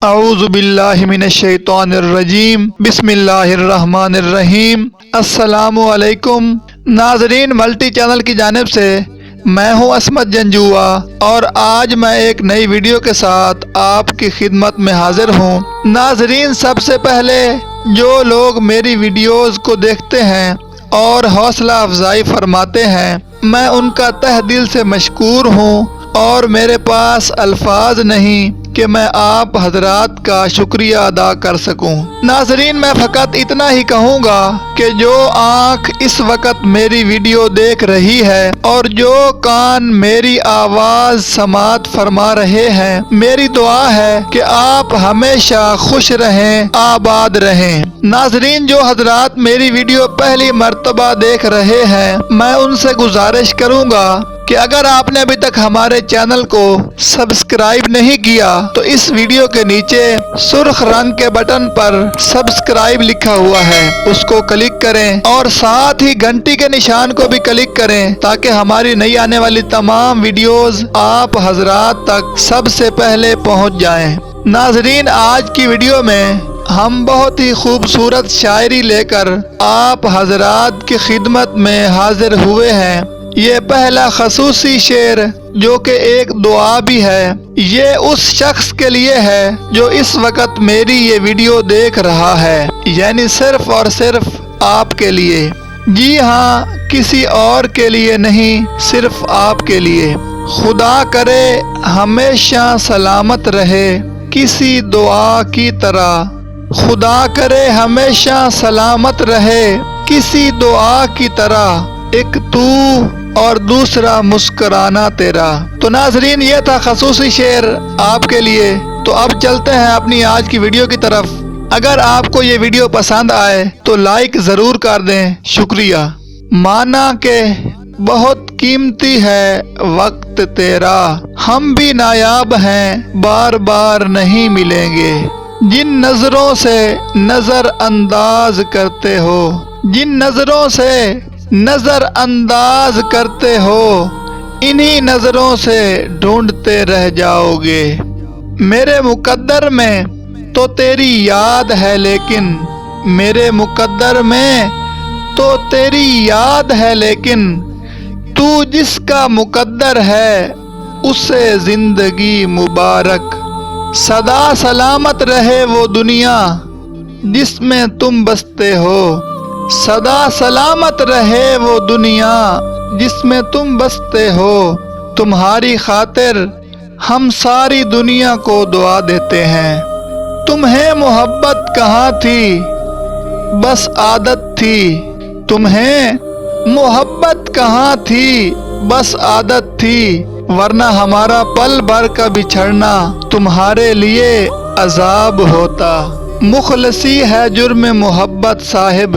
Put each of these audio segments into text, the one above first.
اعوذ باللہ من الشیطان الرجیم بسم اللہ الرحمن الرحیم۔ السلام علیکم ناظرین، ملٹی چینل کی جانب سے میں ہوں عصمت جنجوعہ اور آج میں ایک نئی ویڈیو کے ساتھ آپ کی خدمت میں حاضر ہوں۔ ناظرین، سب سے پہلے جو لوگ میری ویڈیوز کو دیکھتے ہیں اور حوصلہ افزائی فرماتے ہیں، میں ان کا تہ دل سے مشکور ہوں اور میرے پاس الفاظ نہیں کہ میں آپ حضرات کا شکریہ ادا کر سکوں۔ ناظرین، میں فقط اتنا ہی کہوں گا کہ جو آنکھ اس وقت میری ویڈیو دیکھ رہی ہے اور جو کان میری آواز سماعت فرما رہے ہیں، میری دعا ہے کہ آپ ہمیشہ خوش رہیں، آباد رہیں۔ ناظرین، جو حضرات میری ویڈیو پہلی مرتبہ دیکھ رہے ہیں، میں ان سے گزارش کروں گا کہ اگر آپ نے ابھی تک ہمارے چینل کو سبسکرائب نہیں کیا تو اس ویڈیو کے نیچے سرخ رنگ کے بٹن پر سبسکرائب لکھا ہوا ہے، اس کو کلک کریں اور ساتھ ہی گھنٹی کے نشان کو بھی کلک کریں تاکہ ہماری نئی آنے والی تمام ویڈیوز آپ حضرات تک سب سے پہلے پہنچ جائیں۔ ناظرین، آج کی ویڈیو میں ہم بہت ہی خوبصورت شاعری لے کر آپ حضرات کی خدمت میں حاضر ہوئے ہیں۔ یہ پہلا خصوصی شعر جو کہ ایک دعا بھی ہے، یہ اس شخص کے لیے ہے جو اس وقت میری یہ ویڈیو دیکھ رہا ہے، یعنی صرف اور صرف آپ کے لیے۔ جی ہاں، کسی اور کے لیے نہیں، صرف آپ کے لیے۔ خدا کرے ہمیشہ سلامت رہے کسی دعا کی طرح، خدا کرے ہمیشہ سلامت رہے کسی دعا کی طرح، ایک تو اور دوسرا مسکرانا تیرا۔ تو ناظرین، یہ تھا خصوصی شعر آپ کے لیے۔ تو اب چلتے ہیں اپنی آج کی ویڈیو کی طرف۔ اگر آپ کو یہ ویڈیو پسند آئے تو لائک ضرور کر دیں، شکریہ۔ مانا کہ بہت قیمتی ہے وقت تیرا، ہم بھی نایاب ہیں بار بار نہیں ملیں گے، جن نظروں سے نظر انداز کرتے ہو، جن نظروں سے نظر انداز کرتے ہو، انہی نظروں سے ڈھونڈتے رہ جاؤ گے۔ میرے مقدر میں تو تیری یاد ہے لیکن، میرے مقدر میں تو تیری یاد ہے لیکن، تو جس کا مقدر ہے اسے زندگی مبارک۔ سدا سلامت رہے وہ دنیا جس میں تم بستے ہو، سدا سلامت رہے وہ دنیا جس میں تم بستے ہو، تمہاری خاطر ہم ساری دنیا کو دعا دیتے ہیں۔ تمہیں محبت کہاں تھی بس عادت تھی، تمہیں محبت کہاں تھی بس عادت تھی، ورنہ ہمارا پل بھر کا بچھڑنا تمہارے لیے عذاب ہوتا۔ مخلصی ہے جرم محبت صاحب،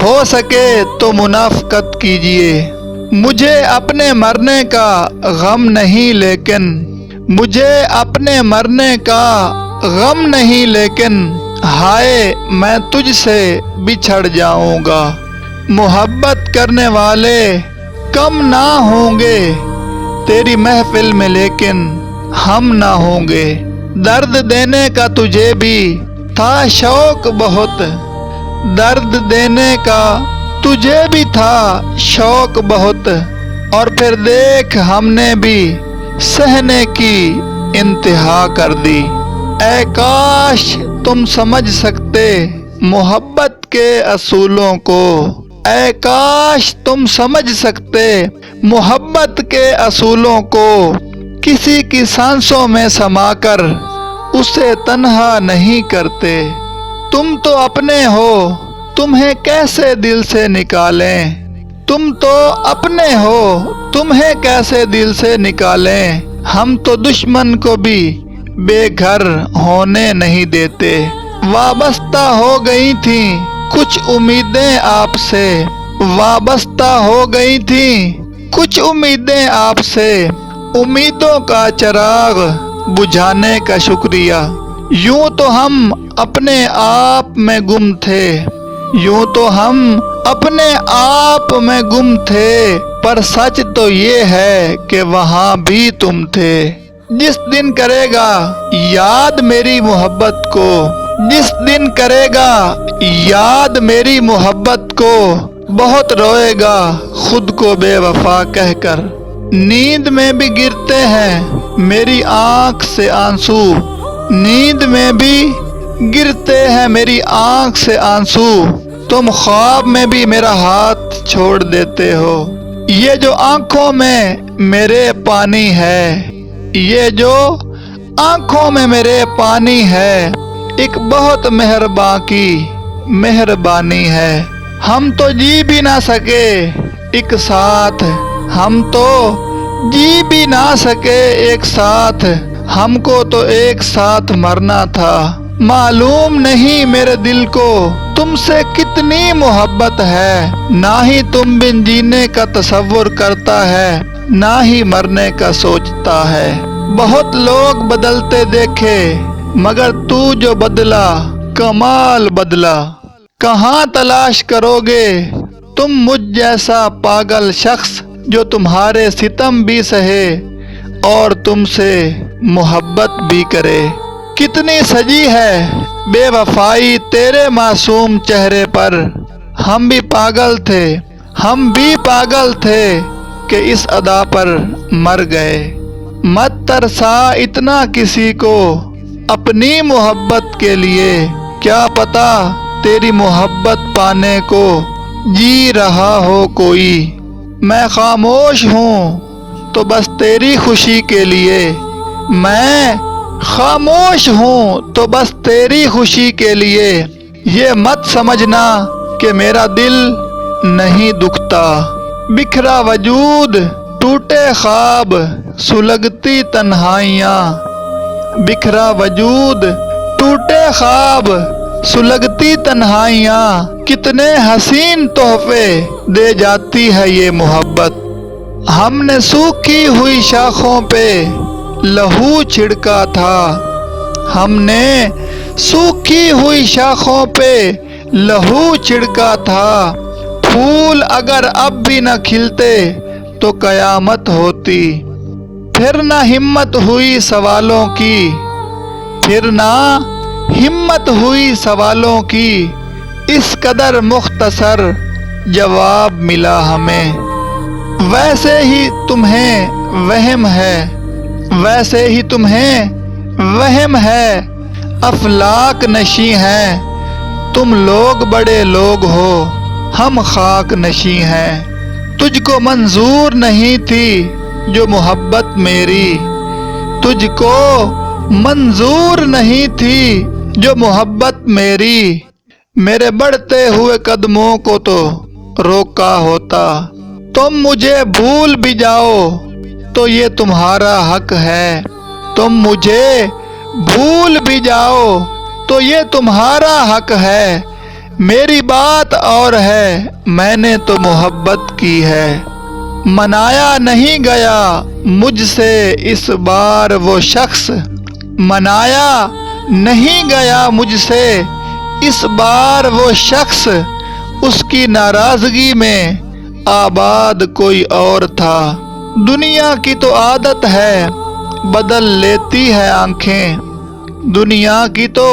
ہو سکے تو منافقت کیجئے۔ مجھے اپنے مرنے کا غم نہیں لیکن، مجھے اپنے مرنے کا غم نہیں لیکن، ہائے میں تجھ سے بچھڑ جاؤں گا۔ محبت کرنے والے کم نہ ہوں گے تیری محفل میں لیکن ہم نہ ہوں گے۔ درد دینے کا تجھے بھی تھا شوق بہت، درد دینے کا تجھے بھی تھا شوق بہت، اور پھر دیکھ ہم نے بھی سہنے کی انتہا کر دی۔ اے کاش تم سمجھ سکتے محبت کے اصولوں کو، اے کاش تم سمجھ سکتے محبت کے اصولوں کو، کسی کی سانسوں میں سما کر اسے تنہا نہیں کرتے۔ تم تو اپنے ہو تمہیں کیسے دل سے نکالیں، تم تو اپنے ہو تمہیں کیسے دل سے نکالیں، ہم تو دشمن کو بھی بے گھر ہونے نہیں دیتے۔ وابستہ ہو گئی تھیں کچھ امیدیں آپ سے، وابستہ ہو گئی تھیں کچھ امیدیں آپ سے، امیدوں کا چراغ بجھانے کا شکریہ۔ یوں تو ہم اپنے آپ میں گم تھے، یوں تو ہم اپنے آپ میں گم تھے، پر سچ تو یہ ہے کہ وہاں بھی تم تھے۔ جس دن کرے گا یاد میری محبت کو، جس دن کرے گا یاد میری محبت کو، بہت روئے گا خود کو بے وفا کہہ کر۔ نیند میں بھی گرتے ہیں میری آنکھ سے آنسو، نیند میں بھی گرتے ہیں میری آنکھ سے آنسو، تم خواب میں بھی میرا ہاتھ چھوڑ دیتے ہو۔ یہ جو آنکھوں میں میرے پانی ہے، یہ جو آنکھوں میں میرے پانی ہے، ایک بہت مہرباں کی مہربانی ہے۔ ہم تو جی بھی نہ سکے ایک ساتھ، ہم تو جی بھی نہ سکے ایک ساتھ، ہم کو تو ایک ساتھ مرنا تھا۔ معلوم نہیں میرے دل کو تم سے کتنی محبت ہے، نہ ہی تم بن جینے کا تصور کرتا ہے، نہ ہی مرنے کا سوچتا ہے۔ بہت لوگ بدلتے دیکھے مگر تو جو بدلا کمال بدلا، کہاں تلاش کرو گے تم مجھ جیسا پاگل شخص جو تمہارے ستم بھی سہے اور تم سے محبت بھی کرے۔ کتنی سجی ہے بے وفائی تیرے معصوم چہرے پر، ہم بھی پاگل تھے، ہم بھی پاگل تھے کہ اس ادا پر مر گئے۔ مت ترسا اتنا کسی کو اپنی محبت کے لیے، کیا پتا تیری محبت پانے کو جی رہا ہو کوئی۔ میں خاموش ہوں تو بس تیری خوشی کے لیے، میں خاموش ہوں تو بس تیری خوشی کے لیے، یہ مت سمجھنا کہ میرا دل نہیں دکھتا۔ بکھرا وجود ٹوٹے خواب سلگتی تنہائیاں، بکھرا وجود ٹوٹے خواب سلگتی تنہائیاں، کتنے حسین تحفے دے جاتی ہے یہ محبت۔ ہم نے سوکھی ہوئی شاخوں پہ لہو چھڑکا تھا، ہم نے سوکھی ہوئی شاخوں پہ لہو چھڑکا تھا، پھول اگر اب بھی نہ کھلتے تو قیامت ہوتی۔ پھر نہ ہمت ہوئی سوالوں کی، پھر نہ ہمت ہوئی سوالوں کی، اس قدر مختصر جواب ملا ہمیں۔ ویسے ہی تمہیں وہم ہے، ویسے ہی تمہیں وہم ہے، افلاک نشیں ہیں تم لوگ، بڑے لوگ ہو ہم خاک نشیں ہیں۔ تجھ کو منظور نہیں تھی جو محبت میری، تجھ کو منظور نہیں تھی جو محبت میری، میرے بڑھتے ہوئے قدموں کو تو روکا ہوتا۔ تم مجھے بھول بھی جاؤ تو یہ تمہارا حق ہے، تم مجھے بھول بھی جاؤ تو یہ تمہارا حق ہے، میری بات اور ہے میں نے تو محبت کی ہے۔ منایا نہیں گیا مجھ سے اس بار وہ شخص، منایا نہیں گیا مجھ سے اس بار وہ شخص، اس کی ناراضگی میں آباد کوئی اور تھا۔ دنیا کی تو عادت ہے بدل لیتی ہے آنکھیں، دنیا کی تو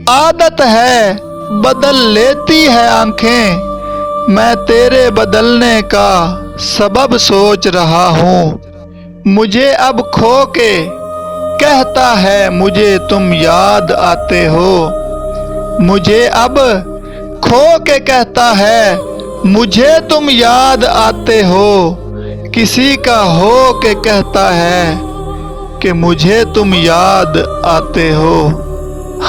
عادت ہے بدل لیتی ہے آنکھیں، میں تیرے بدلنے کا سبب سوچ رہا ہوں۔ مجھے اب کھو کے کہتا ہے مجھے تم یاد آتے ہو، مجھے اب کھو کے کہتا ہے مجھے تم یاد آتے ہو، کسی کا ہو کے کہتا ہے کہ مجھے تم یاد آتے ہو۔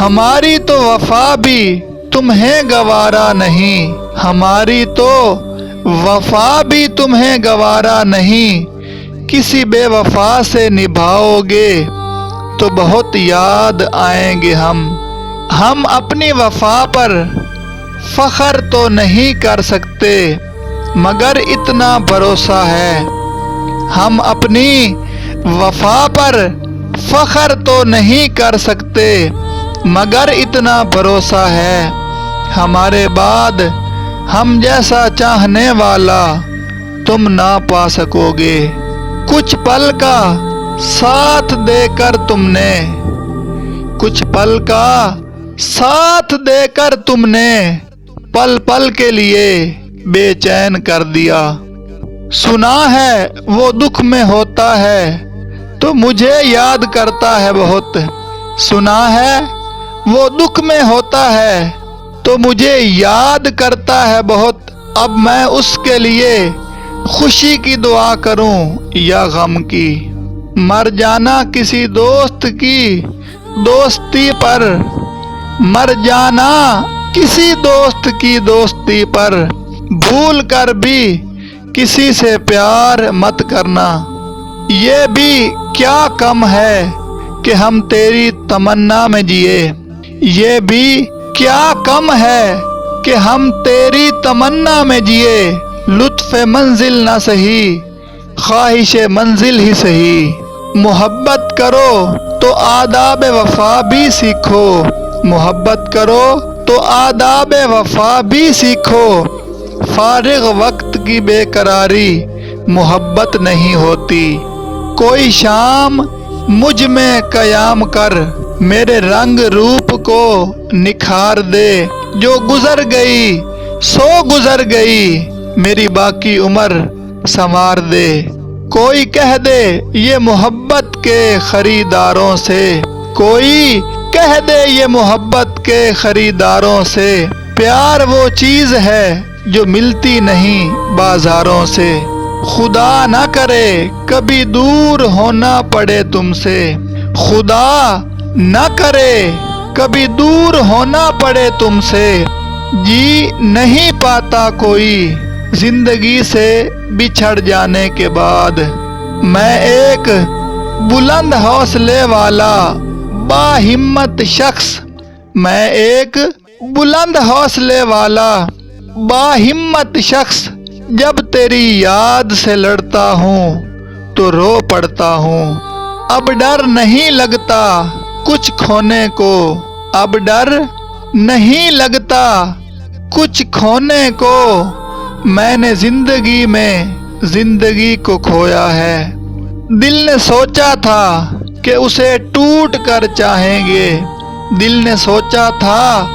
ہماری تو وفا بھی تمہیں گوارا نہیں، ہماری تو وفا بھی تمہیں گوارا نہیں، کسی بے وفا سے نبھاؤ گے تو بہت یاد آئیں گے ہم اپنی وفا پر فخر تو نہیں کر سکتے مگر اتنا بھروسہ ہے، ہم اپنی وفا پر فخر تو نہیں کر سکتے مگر اتنا بھروسہ ہے، ہمارے بعد ہم جیسا چاہنے والا تم نہ پا سکو گے۔ کچھ پل کا ساتھ دے کر تم نے، کچھ پل کا ساتھ دے کر تم نے پل پل کے لیے بے چین کر دیا۔ سنا ہے وہ دکھ میں ہوتا ہے تو مجھے یاد کرتا ہے بہت، سنا ہے وہ دکھ میں ہوتا ہے تو مجھے یاد کرتا ہے بہت۔ اب میں اس کے لیے خوشی کی دعا کروں یا غم کی، مر جانا کسی دوست کی دوستی پر، مر جانا کسی دوست کی دوستی پر، بھول کر بھی کسی سے پیار مت کرنا۔ یہ بھی کیا کم ہے کہ ہم تیری تمنا میں جیے، یہ بھی کیا کم ہے کہ ہم تیری تمنا میں جیے۔ لطف منزل نہ سہی خواہش منزل ہی سہی، محبت کرو تو آداب وفا بھی سیکھو، محبت کرو تو آداب وفا بھی سیکھو۔ فارغ وقت کی بے قراری محبت نہیں ہوتی، کوئی شام مجھ میں قیام کر میرے رنگ روپ کو نکھار دے، جو گزر گئی سو گزر گئی میری باقی عمر سنوار دے۔ کوئی کہہ دے یہ محبت کے خریداروں سے، کوئی کہہ دے یہ محبت کے خریداروں سے، پیار وہ چیز ہے جو ملتی نہیں بازاروں سے۔ خدا نہ کرے کبھی دور ہونا پڑے تم سے، خدا نہ کرے کبھی دور ہونا پڑے تم سے، جی نہیں پاتا کوئی زندگی سے بچھڑ جانے کے بعد۔ میں ایک بلند حوصلے والا با ہمت شخص، میں ایک بلند حوصلے والا با ہمت شخص، جب تیری یاد سے لڑتا ہوں تو رو پڑتا ہوں۔ اب ڈر نہیں لگتا کچھ کھونے کو، اب ڈر نہیں لگتا کچھ کھونے کو، میں نے زندگی میں زندگی کو کھویا ہے۔ دل نے سوچا تھا کہ اسے ٹوٹ کر چاہیں گے، دل نے سوچا تھا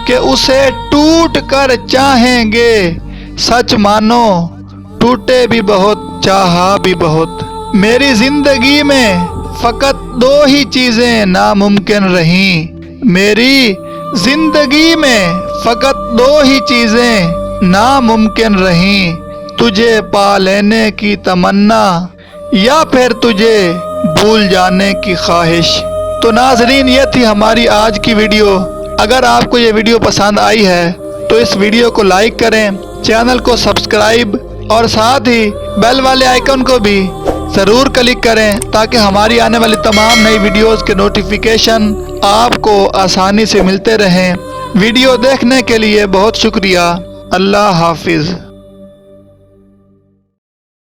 کہ اسے ٹوٹ کر چاہیں گے، سچ مانو ٹوٹے بھی بہت چاہا بھی بہت۔ میری زندگی میں فقط دو ہی چیزیں ناممکن رہیں، میری زندگی میں فقط دو ہی چیزیں ناممکن رہیں، تجھے پا لینے کی تمنا یا پھر تجھے بھول جانے کی خواہش۔ تو ناظرین یہ تھی ہماری آج کی ویڈیو۔ اگر آپ کو یہ ویڈیو پسند آئی ہے تو اس ویڈیو کو لائک کریں، چینل کو سبسکرائب اور ساتھ ہی بیل والے آئیکن کو بھی ضرور کلک کریں تاکہ ہماری آنے والی تمام نئی ویڈیوز کے نوٹیفیکیشن آپ کو آسانی سے ملتے رہیں۔ ویڈیو دیکھنے کے لیے بہت شکریہ۔ اللہ حافظ۔